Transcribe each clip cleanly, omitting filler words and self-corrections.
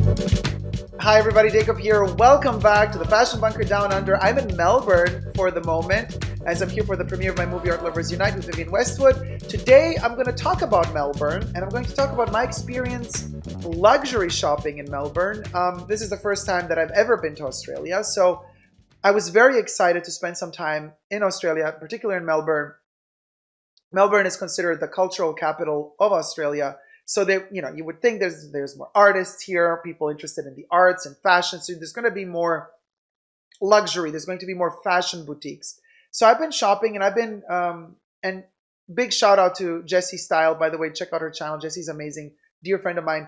Hi everybody, Dacob here. Welcome back to the Fashion Bunker Down Under. I'm in Melbourne for the moment as I'm here for the premiere of my movie Art Lovers Unite with Vivienne Westwood. Today I'm going to talk about Melbourne and I'm going to talk about my experience luxury shopping in Melbourne. This is the first time that I've ever been to Australia, so I was very excited to spend some time in Australia, particularly in Melbourne. Melbourne is considered the cultural capital of Australia. So you would think there's more artists here, people interested in the arts and fashion. So there's going to be more luxury. There's going to be more fashion boutiques. So I've been shopping, and I've been and big shout out to Jessie Style. By the way, check out her channel. Jessie's amazing, dear friend of mine.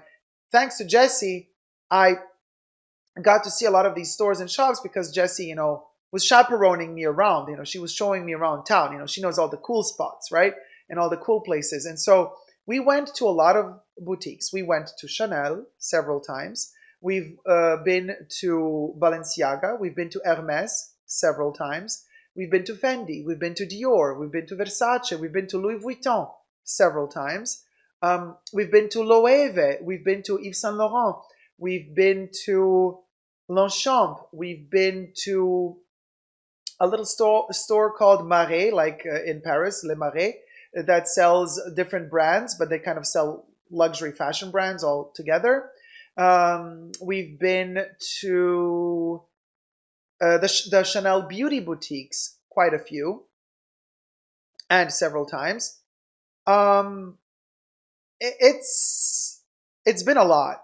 Thanks to Jessie, I got to see a lot of these stores and shops because Jessie, was chaperoning me around. She was showing me around town. She knows all the cool spots, right, and all the cool places, and so. We went to a lot of boutiques. We went to Chanel several times. We've been to Balenciaga. We've been to Hermes several times. We've been to Fendi. We've been to Dior. We've been to Versace. We've been to Louis Vuitton several times. We've been to Loewe. We've been to Yves Saint Laurent. We've been to Longchamp. We've been to a little store called Marais, like in Paris, Le Marais, that sells different brands, but they kind of sell luxury fashion brands all together. We've been to the Chanel beauty boutiques, quite a few, and several times. It's been a lot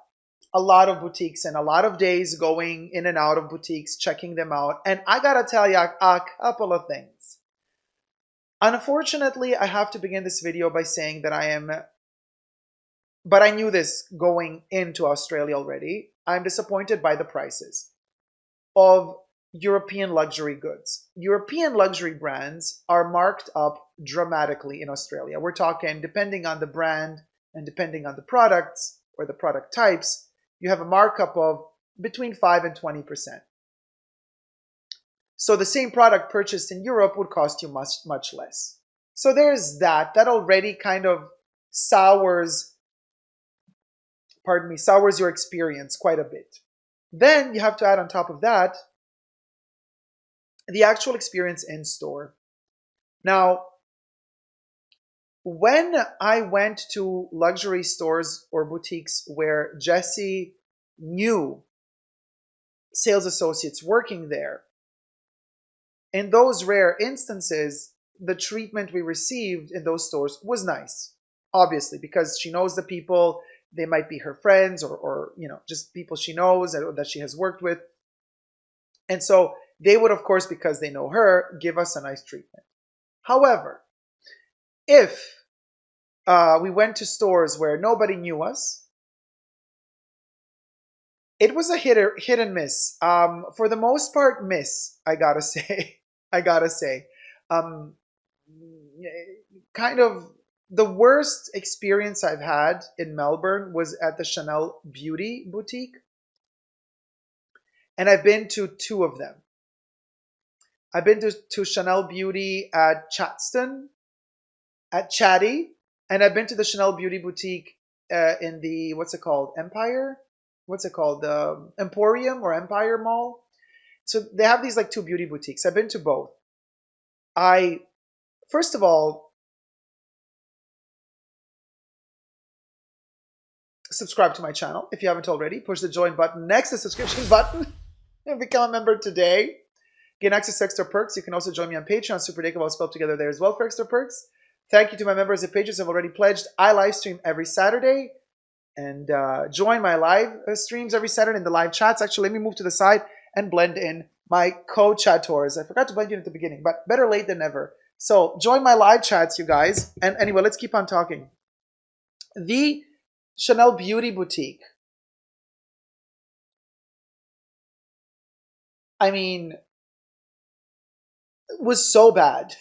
of boutiques and a lot of days going in and out of boutiques, checking them out. And I gotta tell you a couple of things. Unfortunately, I have to begin this video by saying that but I knew this going into Australia already. I'm disappointed by the prices of European luxury goods. European luxury brands are marked up dramatically in Australia. We're talking, depending on the brand and depending on the products or the product types, you have a markup of between 5 and 20%. So the same product purchased in Europe would cost you much, much less. So there's that. That already kind of sours your experience quite a bit. Then you have to add on top of that the actual experience in store. Now, when I went to luxury stores or boutiques where Jessie knew sales associates working there, in those rare instances, the treatment we received in those stores was nice, obviously, because she knows the people. They might be her friends or just people she knows that she has worked with. And so they would, of course, because they know her, give us a nice treatment. However, if we went to stores where nobody knew us, it was a hit and miss. For the most part, miss, I gotta say. Kind of the worst experience I've had in Melbourne was at the Chanel Beauty Boutique. And I've been to two of them. I've been to Chanel Beauty at Chatston, at Chatty, and I've been to the Chanel Beauty Boutique in the, what's it called, Empire? What's it called? The Emporium or Empire Mall. So they have these like two beauty boutiques. I've been to both. First of all, subscribe to my channel if you haven't already. Push the join button next to the subscription button and become a member today. Gain access to extra perks. You can also join me on Patreon, superdacob, all spelled together there as well for extra perks. Thank you to my members and patrons who have already pledged. I live stream every Saturday. And join my live streams every Saturday in the live chats. Actually, let me move to the side and blend in my co-chattors. I forgot to blend you in at the beginning, but better late than never. So join my live chats, you guys. And anyway, let's keep on talking. The Chanel Beauty Boutique. I mean, was so bad.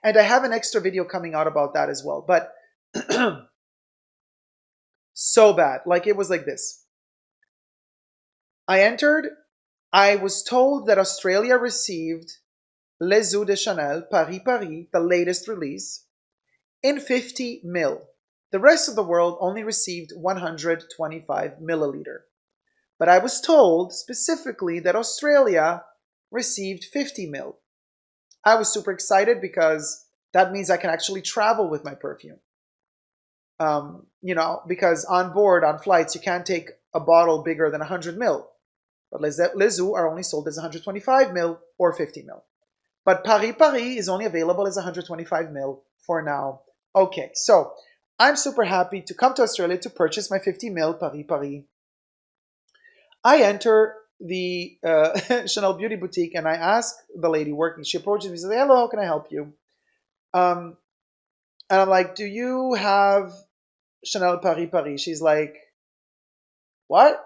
And I have an extra video coming out about that as well. But so bad. Like, it was like this. I entered. I was told that Australia received Les Eaux de Chanel, Paris, the latest release, in 50 ml. The rest of the world only received 125 milliliter. But I was told specifically that Australia received 50 mil. I was super excited because that means I can actually travel with my perfume. Because on board, on flights, you can't take a bottle bigger than 100 mil. But Les Eaux are only sold as 125 mil or 50 mil. But Paris is only available as 125 mil for now. Okay, so I'm super happy to come to Australia to purchase my 50 mil Paris. I enter the Chanel Beauty Boutique and I ask the lady working. She approaches me and says, "Hello, how can I help you?" And I'm like, "Do you have Chanel Paris?" She's like, "What?"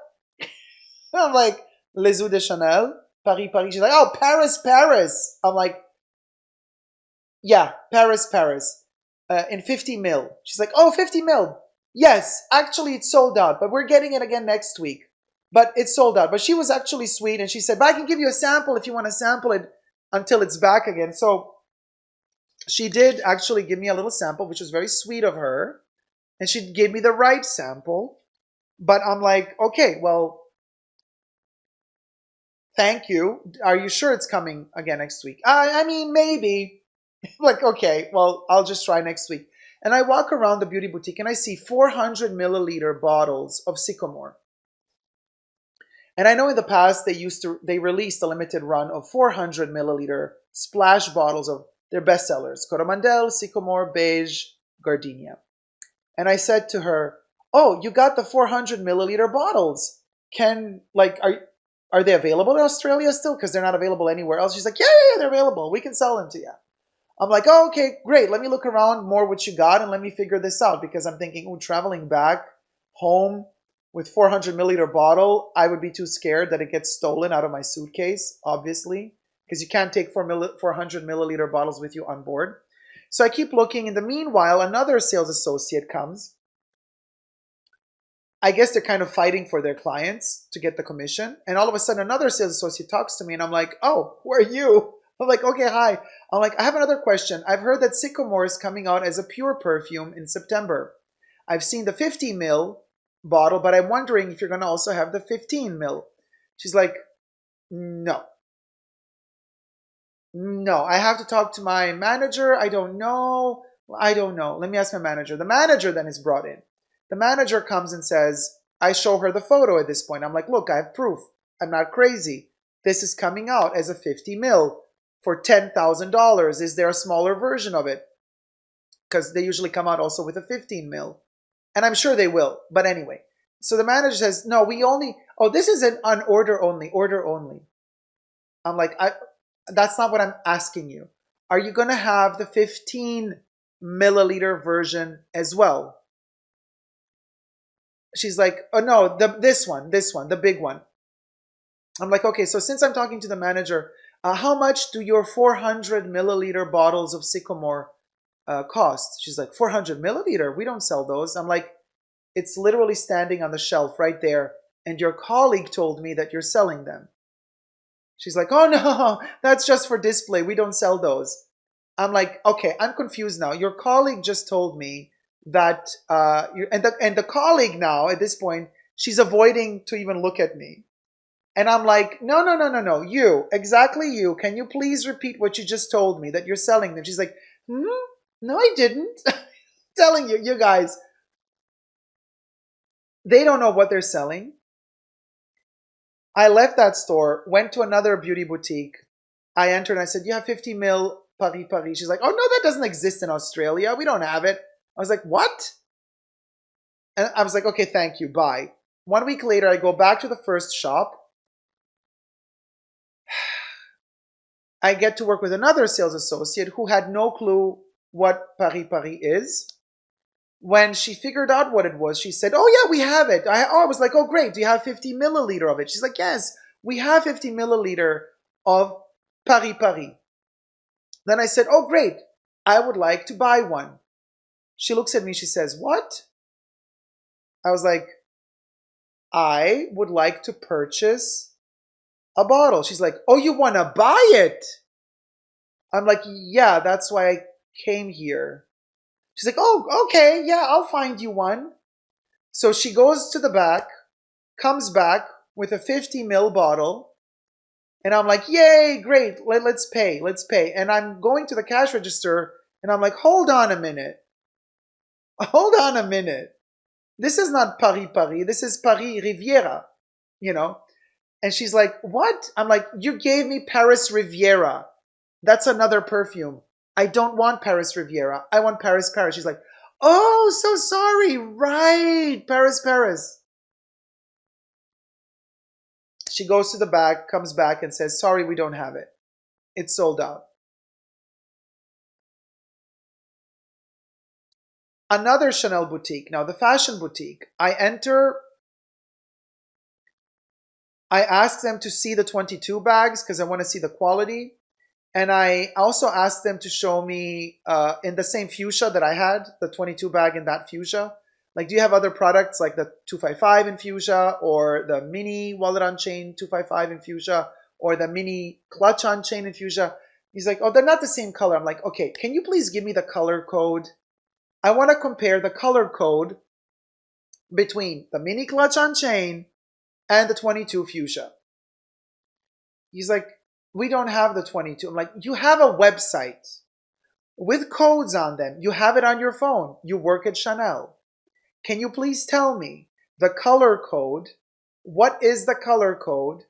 I'm like, "Les Eaux de Chanel Paris." She's like, "Oh, Paris." I'm like, "Yeah, Paris. In 50 mil." She's like, "Oh, 50 mil. Yes, actually it's sold out, but we're getting it again next week. But it's sold out." But she was actually sweet and she said, "But I can give you a sample if you want to sample it until it's back again." So she did actually give me a little sample, which was very sweet of her. And she gave me the right sample. But I'm like, okay, well, thank you. Are you sure it's coming again next week? I mean, maybe. Like, okay, well, I'll just try next week. And I walk around the beauty boutique and I see 400 milliliter bottles of Sycamore. And I know in the past they released a limited run of 400 milliliter splash bottles of their bestsellers, Coromandel, Sycamore, Beige, Gardenia. And I said to her, "Oh, you got the 400 milliliter bottles. Are they available in Australia still? Because they're not available anywhere else." She's like, yeah, they're available. We can sell them to you." I'm like, "Oh, okay, great. Let me look around more what you got and let me figure this out." Because I'm thinking, oh, traveling back home with 400 milliliter bottle, I would be too scared that it gets stolen out of my suitcase, obviously, because you can't take 400 milliliter bottles with you on board. So I keep looking. In the meanwhile, another sales associate comes. I guess they're kind of fighting for their clients to get the commission. And all of a sudden, another sales associate talks to me and I'm like, "Oh, who are you?" I'm like, "Okay, hi." I'm like, "I have another question. I've heard that Sycamore is coming out as a pure perfume in September. I've seen the 50 mil bottle, but I'm wondering if you're going to also have the 15 mil. She's like, No, I have to talk to my manager. I don't know. Let me ask my manager. The manager then is brought in. The manager comes and says, I show her the photo at this point. I'm like, "Look, I have proof. I'm not crazy. This is coming out as a 50 mil for $10,000. Is there a smaller version of it?" Because they usually come out also with a 15 mil. And I'm sure they will. But anyway, so the manager says, "No, this is an order only. I'm like, that's not what I'm asking you. Are you going to have the 15 milliliter version as well?" She's like, "Oh no, this one, the big one." I'm like, "Okay, so since I'm talking to the manager, how much do your 400 milliliter bottles of Sycamore cost?" She's like, 400 milliliter? We don't sell those. I'm like, "It's literally standing on the shelf right there. And your colleague told me that you're selling them." She's like, "Oh no, that's just for display. We don't sell those." I'm like, "Okay, I'm confused now. Your colleague just told me that, and the colleague now at this point, she's avoiding to even look at me." And I'm like, No. Exactly you. Can you please repeat what you just told me that you're selling them?" She's like, No, I didn't. Telling you, you guys, they don't know what they're selling. I left that store, went to another beauty boutique. I entered and I said, "You have 50 mil Paris." She's like, "Oh, no, that doesn't exist in Australia. We don't have it." I was like, "What?" And I was like, "Okay, thank you. Bye." 1 week later, I go back to the first shop. I get to work with another sales associate who had no clue what Paris is. When she figured out what it was, she said, "Oh, yeah, we have it." I was like, "Oh, great. Do you have 50 milliliter of it?" She's like, "Yes, we have 50 milliliter of Paris. Then I said, "Oh, great. I would like to buy one." She looks at me. She says, "What?" I was like, "I would like to purchase a bottle." She's like, "Oh, you want to buy it?" I'm like, "Yeah, that's why I came here." She's like, "Oh, okay. Yeah, I'll find you one." So she goes to the back, comes back with a 50 ml bottle. And I'm like, yay, great, let's pay, let's pay. And I'm going to the cash register and I'm like, hold on a minute. Hold on a minute. This is not Paris, Paris. This is Paris Riviera, you know? And she's like, what? I'm like, you gave me Paris Riviera. That's another perfume. I don't want Paris Riviera. I want Paris, Paris. She's like, oh, so sorry. Right. Paris, Paris. She goes to the back, comes back and says, sorry, we don't have it. It's sold out. Another Chanel boutique. Now, the fashion boutique. I enter. I ask them to see the 22 bags because I want to see the quality. And I also asked them to show me in the same fuchsia that I had, the 22 bag in that fuchsia. Like, do you have other products like the 255 in fuchsia or the mini wallet on chain 255 in fuchsia or the mini clutch on chain in fuchsia? He's like, oh, they're not the same color. I'm like, okay, can you please give me the color code? I want to compare the color code between the mini clutch on chain and the 22 fuchsia. He's like, we don't have the 22. I'm like, you have a website with codes on them. You have it on your phone. You work at Chanel. Can you please tell me the color code? What is the color code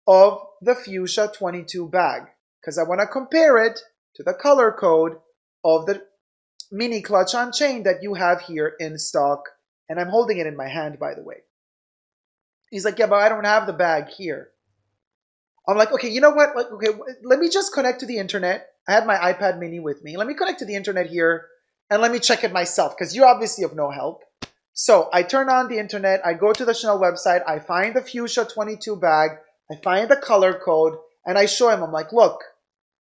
of the fuchsia 22 bag? Because I want to compare it to the color code of the mini clutch on chain that you have here in stock. And I'm holding it in my hand, by the way. He's like, yeah, but I don't have the bag here. I'm like, okay, you know what? Okay, let me just connect to the internet. I had my iPad mini with me. Let me connect to the internet here and let me check it myself because you're obviously of no help. So I turn on the internet. I go to the Chanel website. I find the fuchsia 22 bag. I find the color code and I show him. I'm like, look,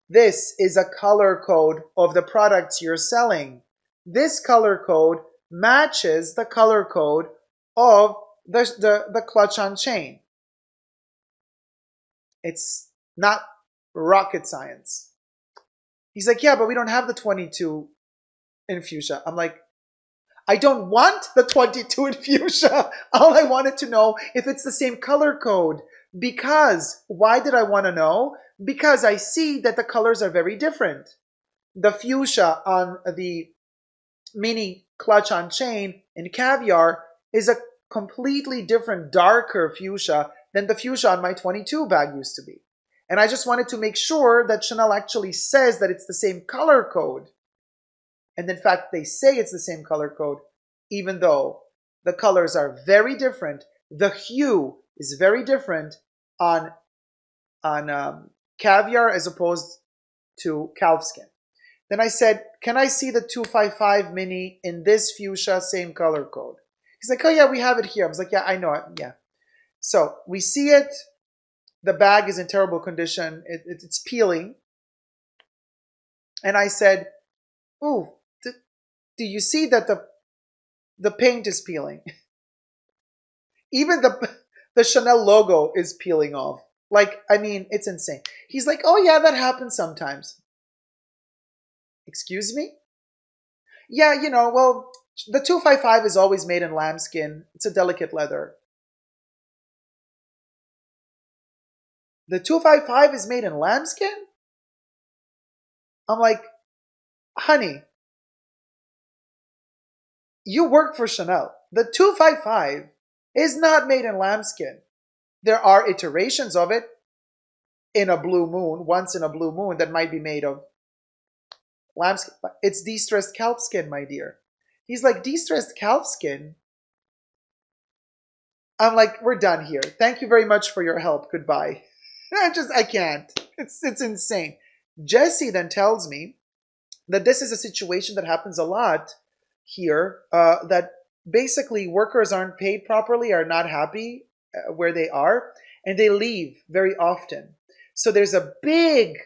this is a color code of the products you're selling. This color code matches the color code of the clutch on chain. It's not rocket science. He's like, yeah, but we don't have the 22 in fuchsia. I'm like, I don't want the 22 in fuchsia. All I wanted to know if it's the same color code. Because, why did I want to know? Because I see that the colors are very different. The fuchsia on the mini clutch on chain in caviar is a completely different, darker fuchsia than the fuchsia on my 22 bag used to be. And I just wanted to make sure that Chanel actually says that it's the same color code. And in fact, they say it's the same color code, even though the colors are very different. The hue is very different on caviar as opposed to calfskin. Then I said, can I see the 255 mini in this fuchsia, same color code? He's like, oh yeah, we have it here. I was like, yeah, I know it, yeah. So we see it. The bag is in terrible condition. It's peeling. And I said, ooh, do you see that the paint is peeling? Even the Chanel logo is peeling off. Like, I mean, it's insane. He's like, oh yeah, that happens sometimes. Excuse me? Yeah, you know, well, the 255 is always made in lambskin. It's a delicate leather. The 255 is made in lambskin? I'm like, honey, you work for Chanel. The 255 is not made in lambskin. There are iterations of it in a blue moon, once in a blue moon, that might be made of lambskin. It's de-stressed calfskin, my dear. He's like, de-stressed calfskin? I'm like, we're done here. Thank you very much for your help. Goodbye. I can't. It's insane. Jesse then tells me that this is a situation that happens a lot here, that basically workers aren't paid properly, are not happy where they are, and they leave very often. So there's a big,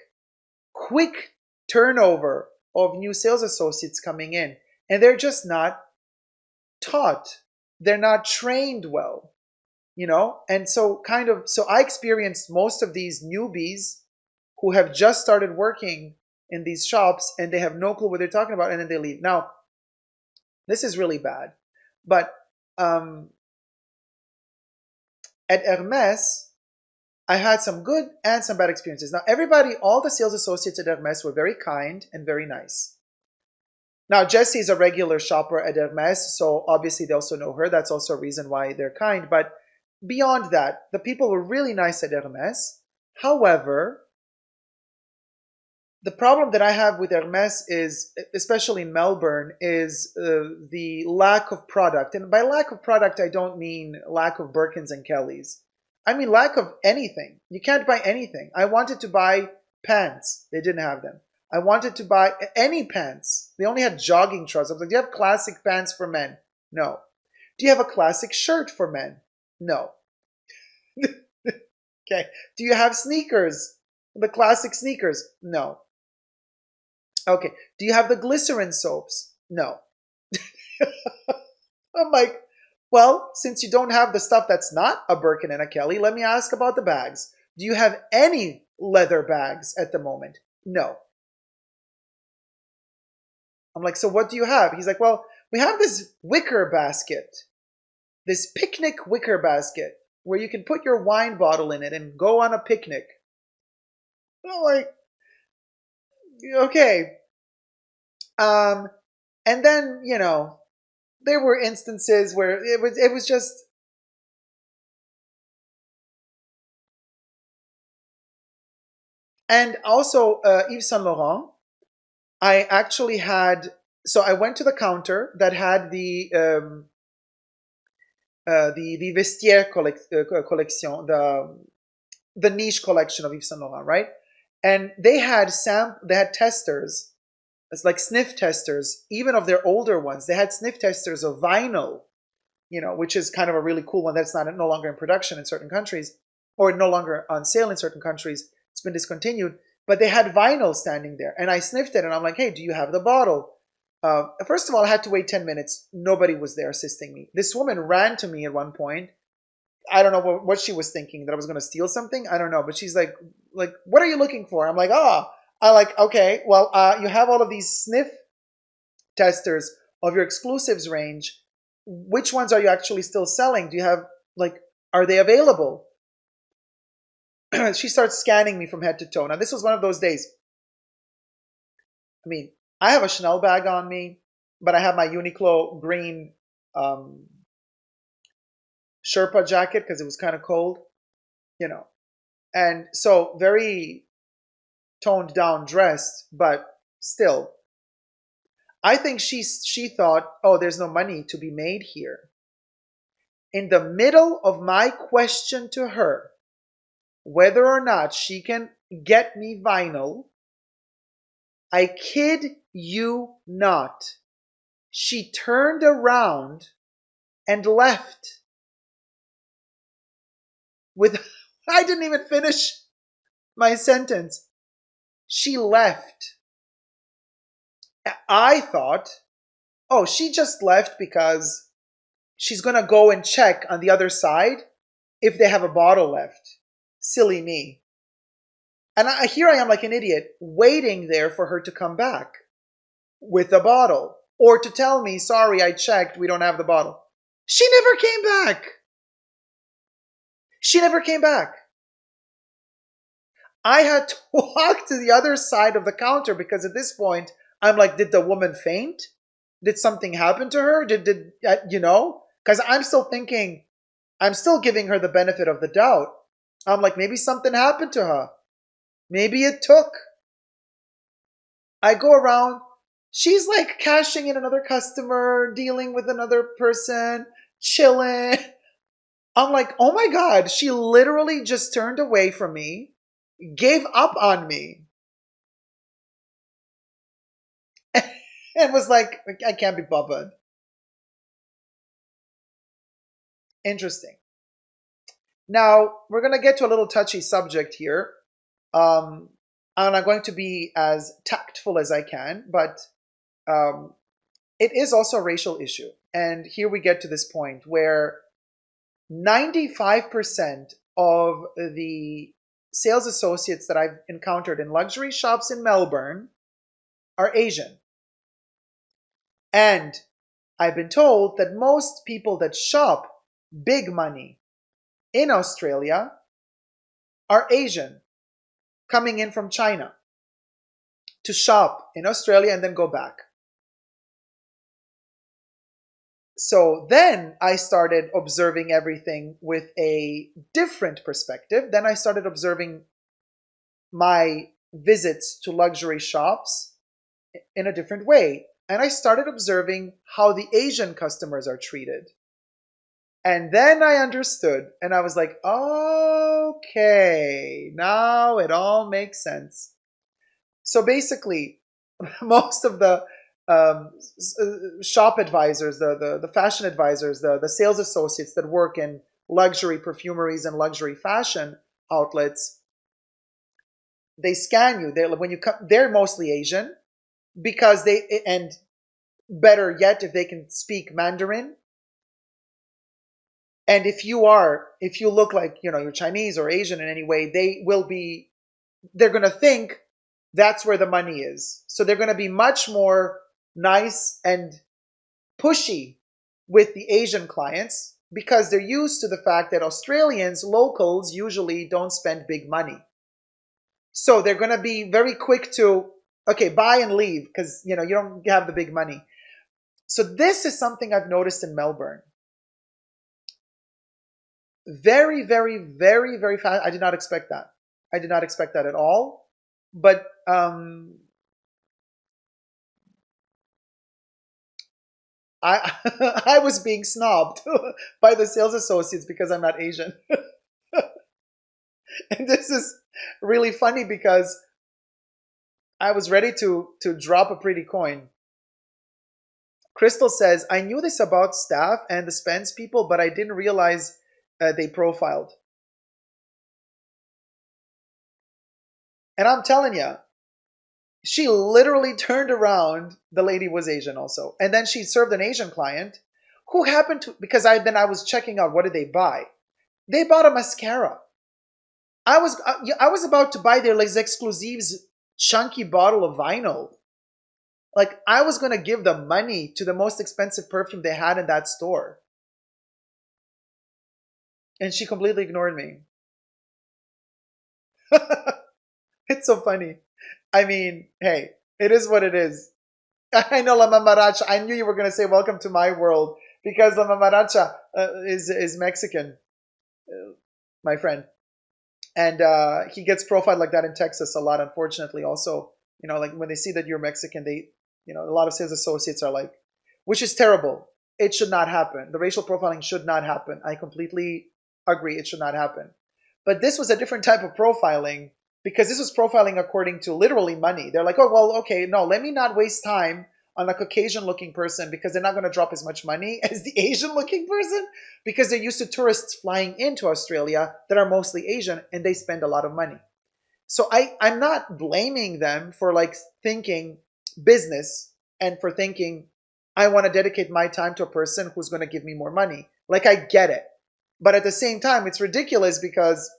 quick turnover of new sales associates coming in, and they're just not taught. They're not trained well, you know? And so so I experienced most of these newbies who have just started working in these shops and they have no clue what they're talking about, and then they leave. Now, this is really bad, but at Hermes, I had some good and some bad experiences. Now, everybody, all the sales associates at Hermes were very kind and very nice. Now, Jessie is a regular shopper at Hermes, so obviously they also know her. That's also a reason why they're kind. But beyond that, the people were really nice at Hermes. However, the problem that I have with Hermes is, especially in Melbourne, is the lack of product. And by lack of product, I don't mean lack of Birkins and Kellys. I mean lack of anything. You can't buy anything. I wanted to buy pants. They didn't have them. I wanted to buy any pants. They only had jogging trousers. I was like, do you have classic pants for men? No. Do you have a classic shirt for men? No. Okay. Do you have sneakers? The classic sneakers? No. Okay. Do you have the glycerin soaps? No. I'm like, well, since you don't have the stuff that's not a Birkin and a Kelly, let me ask about the bags. Do you have any leather bags at the moment? No. I'm like, so what do you have? He's like, well, we have this wicker basket, this picnic wicker basket where you can put your wine bottle in it and go on a picnic. I'm like, okay. And then, there were instances where it was just, and also Yves Saint Laurent. I actually had, so I went to the counter that had the vestiaire collection, the niche collection of Yves Saint Laurent, right? And they had testers, it's like sniff testers, even of their older ones. They had sniff testers of vinyl, which is kind of a really cool one that's no longer in production in certain countries, or no longer on sale in certain countries. It's been discontinued. But they had vinyl standing there, and I sniffed it, and I'm like, hey, do you have the bottle? First of all, I had to wait 10 minutes. Nobody was there assisting me. This woman ran to me at one point. I don't know what she was thinking, that I was going to steal something. I don't know. But she's like, what are you looking for? I'm like, okay, well, you have all of these sniff testers of your exclusives range. Which ones are you actually still selling? Do you have, are they available? She starts scanning me from head to toe. Now, this was one of those days. I mean, I have a Chanel bag on me, but I have my Uniqlo green Sherpa jacket because it was kind of cold, And so very toned down dressed, but still. I think she thought, oh, there's no money to be made here. In the middle of my question to her, whether or not she can get me vinyl, I kid you not, she turned around and left with, I didn't even finish my sentence. She left. I thought, oh, she just left because she's going to go and check on the other side if they have a bottle left. Silly me. And here I am like an idiot, waiting there for her to come back with a bottle. Or to tell me, sorry, I checked, we don't have the bottle. She never came back. She never came back. I had to walk to the other side of the counter because at this point, I'm like, did the woman faint? Did something happen to her? Because I'm still thinking, I'm still giving her the benefit of the doubt. I'm like, maybe something happened to her. Maybe it took. I go around. She's like cashing in another customer, dealing with another person, chilling. I'm like, oh my God, she literally just turned away from me, gave up on me, and was like, I can't be bothered. Interesting. Now, we're going to get to a little touchy subject here. And I'm going to be as tactful as I can, but it is also a racial issue. And here we get to this point where 95% of the sales associates that I've encountered in luxury shops in Melbourne are Asian. And I've been told that most people that shop big money in Australia are Asian, coming in from China to shop in Australia and then go back. So then I started observing everything with a different perspective. Then I started observing my visits to luxury shops in a different way. And I started observing how the Asian customers are treated. And then I understood, and I was like, okay, now it all makes sense. So basically, most of the shop advisors, the fashion advisors, the sales associates that work in luxury perfumeries and luxury fashion outlets, they scan you. They're mostly Asian because and better yet, if they can speak Mandarin. And if you look like, you're Chinese or Asian in any way, they're going to think that's where the money is. So they're going to be much more nice and pushy with the Asian clients because they're used to the fact that Australians, locals, usually don't spend big money. So they're going to be very quick to, okay, buy and leave because, you don't have the big money. So this is something I've noticed in Melbourne. Very, very, very, very fast. I did not expect that. I did not expect that at all. But I I was being snobbed by the sales associates because I'm not Asian. And this is really funny because I was ready to drop a pretty coin. Crystal says, I knew this about staff and the Spence people, but I didn't realize they profiled. And I'm telling you, she literally turned around. The lady was Asian also. And then she served an Asian client who happened to, because I was checking out what did they buy. They bought a mascara. I was about to buy their Les Exclusives chunky bottle of vinyl. Like I was going to give the money to the most expensive perfume they had in that store. And she completely ignored me. It's so funny. I mean, hey, it is what it is. I know La Mamaracha. I knew you were going to say welcome to my world because La Mamaracha is Mexican, my friend. And he gets profiled like that in Texas a lot, unfortunately. Also, like when they see that you're Mexican, a lot of sales associates are like, which is terrible. It should not happen. The racial profiling should not happen. I completely agree. It should not happen. But this was a different type of profiling because this was profiling according to literally money. They're like, oh, well, okay, no, let me not waste time on a Caucasian looking person because they're not going to drop as much money as the Asian looking person because they're used to tourists flying into Australia that are mostly Asian and they spend a lot of money. So I'm not blaming them for like thinking business and for thinking I want to dedicate my time to a person who's going to give me more money. Like I get it. But at the same time, it's ridiculous because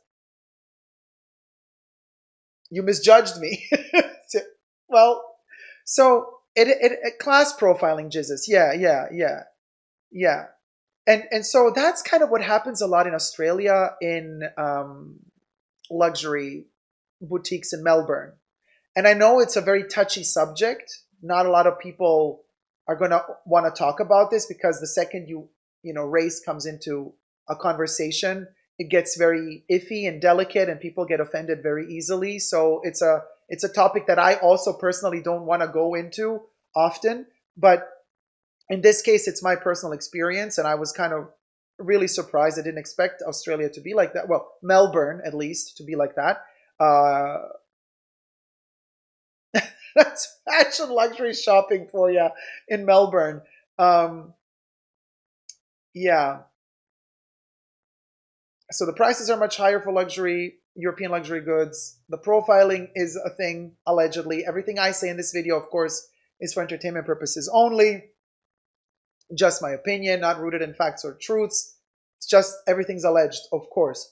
you misjudged me. Well, so it class profiling jizzes. Yeah. And so that's kind of what happens a lot in Australia in luxury boutiques in Melbourne. And I know it's a very touchy subject. Not a lot of people are going to want to talk about this because the second race comes into a conversation, it gets very iffy and delicate and people get offended very easily. So it's a topic that I also personally don't want to go into often. But in this case, it's my personal experience. And I was kind of really surprised. I didn't expect Australia to be like that. Well, Melbourne, at least, to be like that. That's fashion luxury shopping for you in Melbourne. Yeah. So the prices are much higher for European luxury goods. The profiling is a thing, allegedly. Everything I say in this video, of course, is for entertainment purposes only. Just my opinion, not rooted in facts or truths. It's just everything's alleged, of course.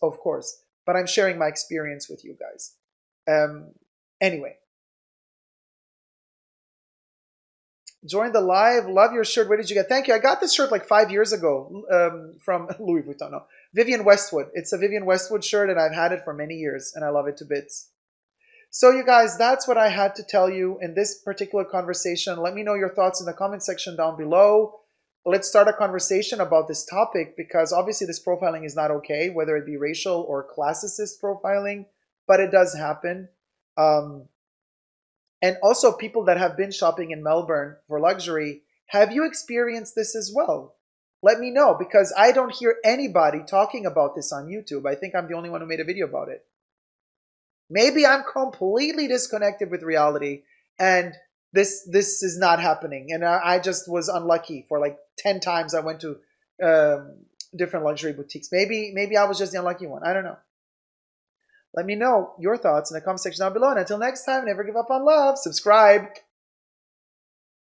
But I'm sharing my experience with you guys. Anyway. Join the live. Love your shirt. Where did you get? Thank you. I got this shirt like 5 years ago from Louis Vuitton. No, Vivienne Westwood. It's a Vivienne Westwood shirt, and I've had it for many years, and I love it to bits. So you guys, that's what I had to tell you in this particular conversation. Let me know your thoughts in the comment section down below. Let's start a conversation about this topic, because obviously this profiling is not okay, whether it be racial or classicist profiling, but it does happen. And also, people that have been shopping in Melbourne for luxury, have you experienced this as well? Let me know, because I don't hear anybody talking about this on YouTube. I think I'm the only one who made a video about it. Maybe I'm completely disconnected with reality and this is not happening. And I just was unlucky for like 10 times I went to different luxury boutiques. Maybe I was just the unlucky one. I don't know. Let me know your thoughts in the comment section down below. And until next time, never give up on love. Subscribe.